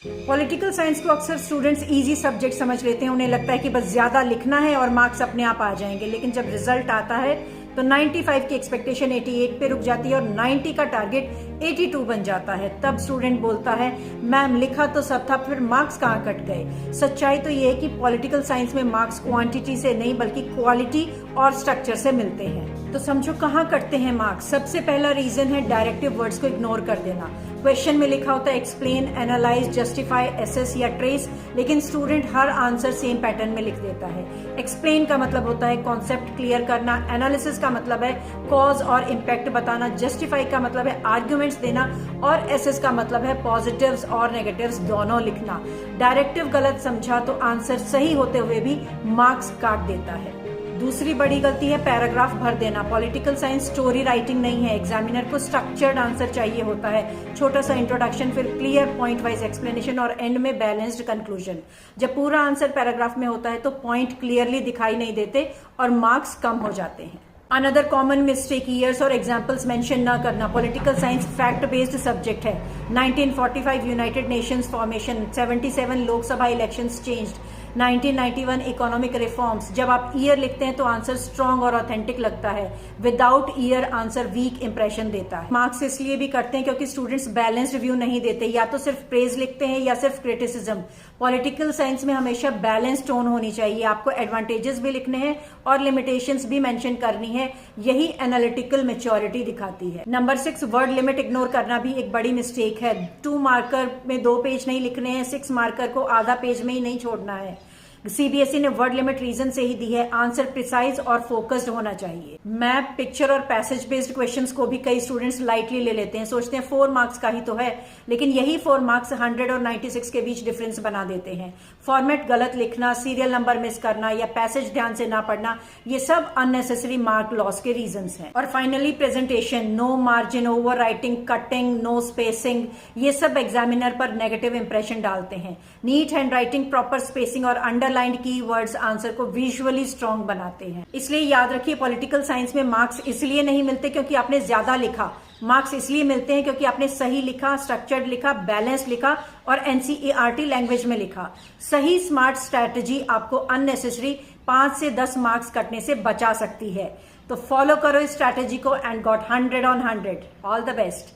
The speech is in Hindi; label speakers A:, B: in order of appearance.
A: पॉलिटिकल साइंस को अक्सर स्टूडेंट्स इजी सब्जेक्ट समझ लेते हैं, उन्हें लगता है कि बस ज्यादा लिखना है और मार्क्स अपने आप आ जाएंगे, लेकिन जब रिजल्ट आता है तो 95 की एक्सपेक्टेशन 88 पे रुक जाती है और 90 का टारगेट 82 बन जाता है। तब स्टूडेंट बोलता है मैम लिखा तो सब था, फिर मार्क्स कहाँ कट गए। सच्चाई तो ये है कि पॉलिटिकल साइंस में मार्क्स क्वांटिटी से नहीं बल्कि क्वालिटी और स्ट्रक्चर से मिलते हैं। तो समझो कहाँ कटते हैं मार्क्स। सबसे पहला रीजन है डायरेक्टिव वर्ड्स को इग्नोर कर देना। क्वेश्चन में लिखा होता है एक्सप्लेन, एनालाइज, जस्टिफाई, एसेस या ट्रेस, लेकिन स्टूडेंट हर आंसर सेम पैटर्न में लिख देता है। एक्सप्लेन का मतलब होता है कॉन्सेप्ट क्लियर करना, एनालिसिस का मतलब है कॉज और इम्पैक्ट बताना, जस्टिफाई का मतलब है आर्ग्यूमेंट्स देना और एसेस का मतलब है पॉजिटिव्स और नेगेटिव्स दोनों लिखना। डायरेक्टिव गलत समझा तो आंसर सही होते हुए भी मार्क्स काट देता है। दूसरी बड़ी गलती है पैराग्राफ भर देना। पॉलिटिकल साइंस स्टोरी राइटिंग नहीं है। एग्जामिनर को स्ट्रक्चर्ड आंसर चाहिए होता है, छोटा सा इंट्रोडक्शन, फिर क्लियर पॉइंट वाइज एक्सप्लेनेशन और एंड में बैलेंस्ड कंक्लूजन। जब पूरा आंसर पैराग्राफ में होता है तो पॉइंट क्लियरली दिखाई नहीं देते और मार्क्स कम हो जाते हैं। अनदर कॉमन मिस्टेक ईयर्स और एग्जाम्पल्स मेंशन न करना। Political science fact based subject है। 1945 United Nations formation, 77 Lok Sabha elections changed, 1991 economic reforms. जब आप ईयर लिखते हैं तो आंसर स्ट्रॉन्ग और ऑथेंटिक लगता है। Without year answer weak impression देता है। मार्क्स इसलिए भी करते हैं क्योंकि स्टूडेंट्स बैलेंस्ड रिव्यू नहीं देते, या तो सिर्फ प्रेज लिखते हैं या सिर्फ क्रिटिसिज्म। पॉलिटिकल साइंस में हमेशा बैलेंस टोन होनी चाहिए। आपको एडवांटेजेस भी लिखने हैं और लिमिटेशंस भी मेंशन करनी है। यही एनालिटिकल मैच्योरिटी दिखाती है। नंबर 6, वर्ड लिमिट इग्नोर करना भी एक बड़ी मिस्टेक है। 2 मार्कर में 2 पेज नहीं लिखने हैं, 6 मार्कर को आधा पेज में ही नहीं छोड़ना है। सीबीएसई ने वर्ड लिमिट रीजन से ही दी है। आंसर प्रिसाइज और फोकस्ड होना चाहिए। मैप, पिक्चर और पैसेज बेस्ड क्वेश्चंस को भी कई स्टूडेंट्स लाइटली ले लेते हैं, सोचते हैं 4 मार्क्स का ही तो है, लेकिन यही 4 मार्क्स 100 और 96 के बीच डिफरेंस बना देते हैं। फॉर्मेट गलत लिखना, सीरियल नंबर मिस करना या पैसेज ध्यान से ना पढ़ना, ये सब अननेसेसरी मार्क लॉस के रीजंस हैं। और finally presentation, no margin, overwriting, cutting, no spacing, ये सब एग्जामिनर पर नेगेटिव इंप्रेशन डालते हैं। Neat handwriting, proper spacing और अंडरलाइंड कीवर्ड्स आंसर को विजुअली स्ट्रॉन्ग बनाते हैं। इसलिए याद रखिए पॉलिटिकल साइंस में मार्क्स इसलिए नहीं मिलते क्योंकि आपने ज्यादा लिखा। मार्क्स इसलिए मिलते हैं क्योंकि आपने सही लिखा, स्ट्रक्चर्ड लिखा, बैलेंस लिखा और एनसीईआरटी लैंग्वेज में लिखा। सही स्मार्ट स्ट्रैटेजी आपको अननेसेसरी 5 से 10 मार्क्स कटने से बचा सकती है। तो फॉलो करो इस स्ट्रैटेजी को and got 100 on 100। All the best.